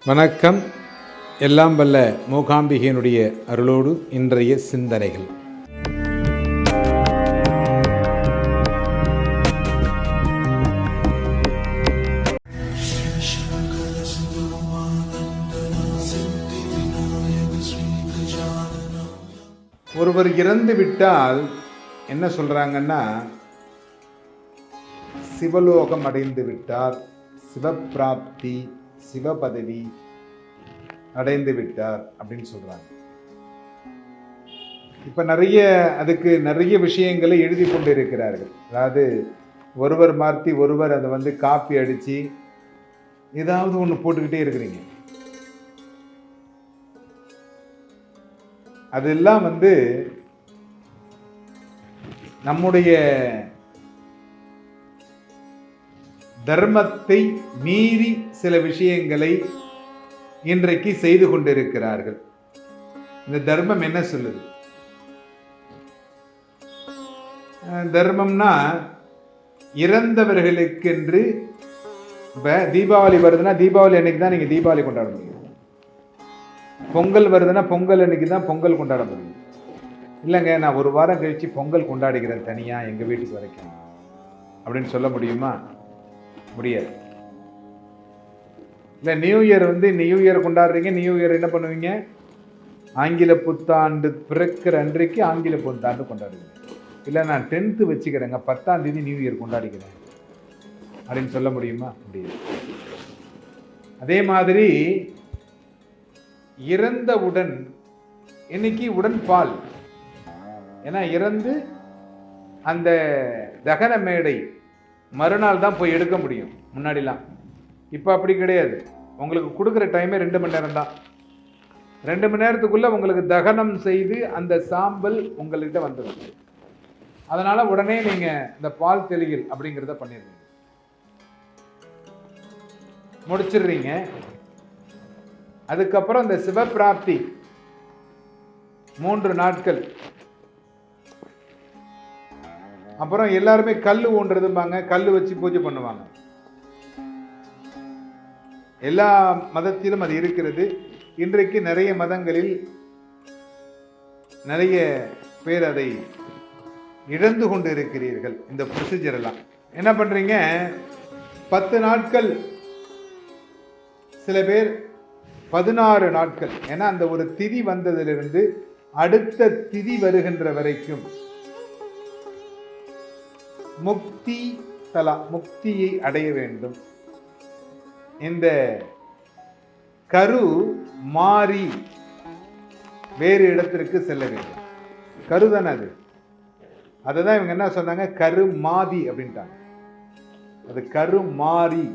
வணக்கம். எல்லாம் வல்ல மூகாம்பிகையினுடைய அருளோடு இன்றைய சிந்தனைகள். ஒருவர் இறந்து விட்டால் என்ன சொல்றாங்கன்னா, சிவலோகம் அடைந்து விட்டார், சிவப்பிராப்தி, சிவபதவி அடைந்து விட்டார் அப்படின்னு சொல்றாங்க. இப்ப அதுக்கு நிறைய விஷயங்களை எழுதி கொண்டு இருக்கிறார்கள். அதாவது ஒருவர் மாற்றி ஒருவர் அதை காப்பி அடிச்சு ஏதாவது ஒண்ணு போட்டுக்கிட்டே இருக்கிறீங்க. அதெல்லாம் நம்முடைய தர்மத்தை மீறி சில விஷயங்களை இன்றைக்கு செய்து கொண்டிருக்கிறார்கள். இந்த தர்மம் என்ன சொல்லுது? தர்மம்னா இறந்தவர்களுக்கென்று இப்ப தீபாவளி வருதுன்னா தீபாவளி அன்னைக்கு தான் நீங்க தீபாவளி கொண்டாட முடியும். பொங்கல் வருதுன்னா பொங்கல் அன்னைக்கு தான் பொங்கல் கொண்டாட முடியும். இல்லைங்க, நான் ஒரு வாரம் கழிச்சு பொங்கல் கொண்டாடுகிறேன் தனியா எங்க வீட்டுக்கு வரைக்கும் அப்படின்னு சொல்ல முடியுமா? முடியாது. இல்லை, நியூ இயர் கொண்டாடுறீங்க. நியூ இயர் என்ன பண்ணுவீங்க? ஆங்கில புத்தாண்டு பிறக்கிற அன்றைக்கு ஆங்கில புத்தாண்டு கொண்டாடுவீங்க. இல்லை, நான் 10th வச்சுக்கிறேங்க, 10ஆம் தேதி நியூ இயர் கொண்டாடிக்கிறேன் அப்படின்னு சொல்ல முடியுமா? முடியாது. அதே மாதிரி இறந்தவுடன் இன்னைக்கு உடன் பால், ஏன்னா இறந்து அந்த தகன மேடை மறுநாள் தான் போய் எடுக்க முடியும். முன்னாடிலாம் இப்போ அப்படி கிடையாது. உங்களுக்கு கொடுக்குற டைமே 2 மணி நேரம் தான். 2 மணி நேரத்துக்குள்ள உங்களுக்கு தகனம் செய்து அந்த சாம்பல் உங்கள்கிட்ட வந்துடும். அதனால உடனே நீங்க இந்த பால் தெளியல் அப்படிங்கிறத பண்ணிடுறீங்க, முடிச்சிடுறீங்க. அதுக்கப்புறம் இந்த சிவப்பிராப்தி 3 நாட்கள். அப்புறம் எல்லாருமே கல் ஊன்றதும்பாங்க, கல் வச்சு பூஜை பண்ணுவாங்க. எல்லா மதத்திலும் அது இருக்கிறது. இன்றைக்கு நிறைய மதங்களில் நிறைய பேர் அதை இழந்து கொண்டு இருக்கிறீர்கள். இந்த ப்ரொசீஜர் எல்லாம் என்ன பண்றீங்க? 10 நாட்கள், சில பேர் 16 நாட்கள். ஏன்னா அந்த ஒரு திதி வந்ததிலிருந்து அடுத்த திதி வருகின்ற வரைக்கும் முக்தியை அடைய வேண்டும். இந்த கரு மாறி வேறு இடத்திற்கு செல்ல வேண்டும். கருதானே அது. அதுதான் இவங்க என்ன சொன்னாங்க? கரு மாதி அப்படின்ட்டாங்க. அது கரு மாறி.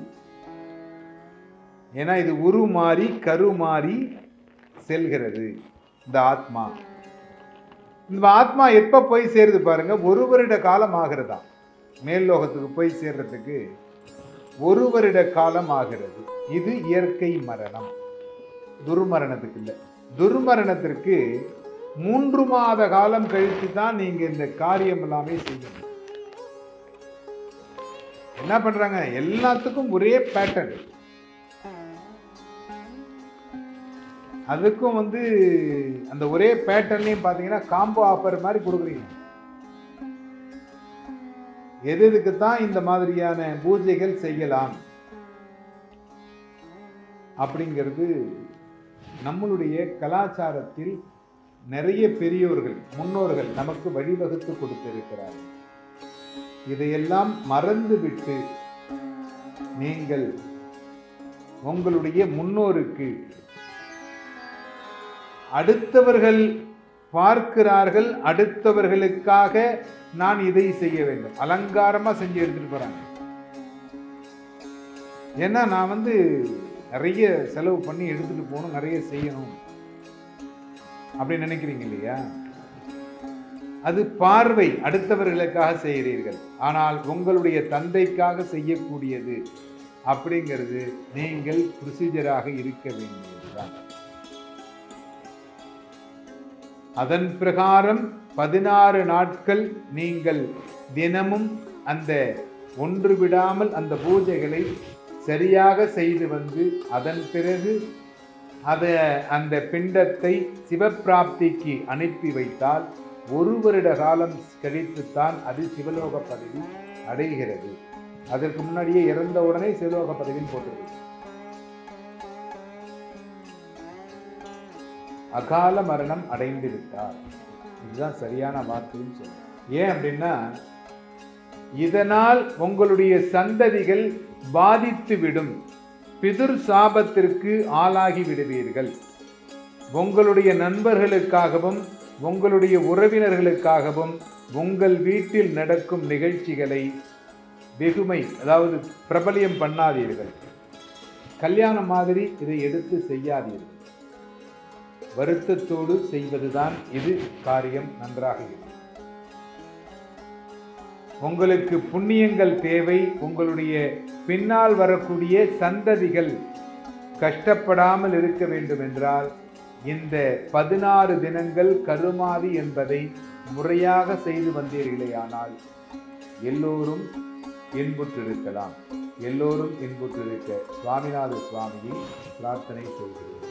ஏன்னா இது உரு மாறி கரு மாறி செல்கிறது இந்த ஆத்மா. இந்த ஆத்மா எப்ப போய் சேருது பாருங்க, 1 வருட காலம் ஆகிறதா. மேல் லோகத்துக்கு போய் சேர்றதுக்கு 1 வருட காலம் ஆகிறது. இது இயற்கை மரணம், துர்மரணத்துக்கு இல்லை. துர்மரணத்திற்கு 3 மாத காலம் கழித்து தான் நீங்க இந்த காரியம் எல்லாமே செய்யணும். என்ன பண்றாங்க? எல்லாத்துக்கும் ஒரே பேட்டர்ன். அதுக்கும் அந்த ஒரே பேட்டர்ன்லயும் பாத்தீங்கன்னா காம்போ ஆஃபர் மாதிரி கொடுக்குறீங்க. எதுக்கு தான் இந்த மாதிரியான பூஜைகள் செய்யலாம் அப்படிங்கிறது நம்மளுடைய கலாச்சாரத்தில் நிறைய பெரியோர்கள், முன்னோர்கள் நமக்கு வழிவகுத்து கொடுத்திருக்கிறார்கள். இதையெல்லாம் மறந்துவிட்டு நீங்கள் உங்களுடைய முன்னோருக்கு அடுத்தவர்கள் பார்க்கிறார்கள், அடுத்தவர்களுக்காக நான் இதை செய்ய வேண்டும், அலங்காரமா செஞ்சு எடுத்துட்டு போறாங்க. ஏன்னா நான் நிறைய செலவு பண்ணி எடுத்துட்டு போகணும், நிறைய செய்யணும் அப்படின்னு நினைக்கிறீங்க இல்லையா? அது பார்வை, அடுத்தவர்களுக்காக செய்கிறீர்கள். ஆனால் உங்களுடைய தந்தைக்காக செய்யக்கூடியது அப்படிங்கிறது நீங்கள் ப்ரொசீஜராக இருக்க வேண்டியதுதான். அதன் பிரகாரம் 16 நாட்கள் நீங்கள் தினமும் அந்த ஒன்று விடாமல் அந்த பூஜைகளை சரியாக செய்து வந்து அதன் பிறகு அந்த பிண்டத்தை சிவப்பிராப்திக்கு அனுப்பி வைத்தால் 1 வருட காலம் கழித்துத்தான் அது சிவலோக பதவி அடைகிறது. அதற்கு முன்னாடியே இறந்த உடனே சிவலோக பதவின்னு போட்டுருக்கு. அகால மரணம் அடைந்து விட்டார். இதுதான் சரியான வார்த்தைன்னு சொல்றேன். ஏன் அப்படின்னா, இதனால் உங்களுடைய சந்ததிகள் பாதித்து விடும், பிதுர் சாபத்திற்கு ஆளாகி விடுவீர்கள். உங்களுடைய நண்பர்களுக்காகவும் உங்களுடைய உறவினர்களுக்காகவும் உங்கள் வீட்டில் நடக்கும் நிகழ்ச்சிகளை வெகுமை, அதாவது பிரபலியம் பண்ணாதீர்கள். கல்யாணம் மாதிரி இதை எடுத்து செய்யாதீர்கள். வருத்தத்தோடு செய்வதுதான் இது காரியம் நன்றாக இருக்கும். உங்களுக்கு புண்ணியங்கள் தேவை. உங்களுடைய பின்னால் வரக்கூடிய சந்ததிகள் கஷ்டப்படாமல் இருக்க வேண்டும் என்றால் இந்த 16 தினங்கள் கருமாதி என்பதை முறையாக செய்து வந்தீர்களேயானால் எல்லோரும் இன்புற்றிருக்கலாம். எல்லோரும் இன்புற்றிருக்க சுவாமிநாத சுவாமியை பிரார்த்தனை செய்கிறேன்.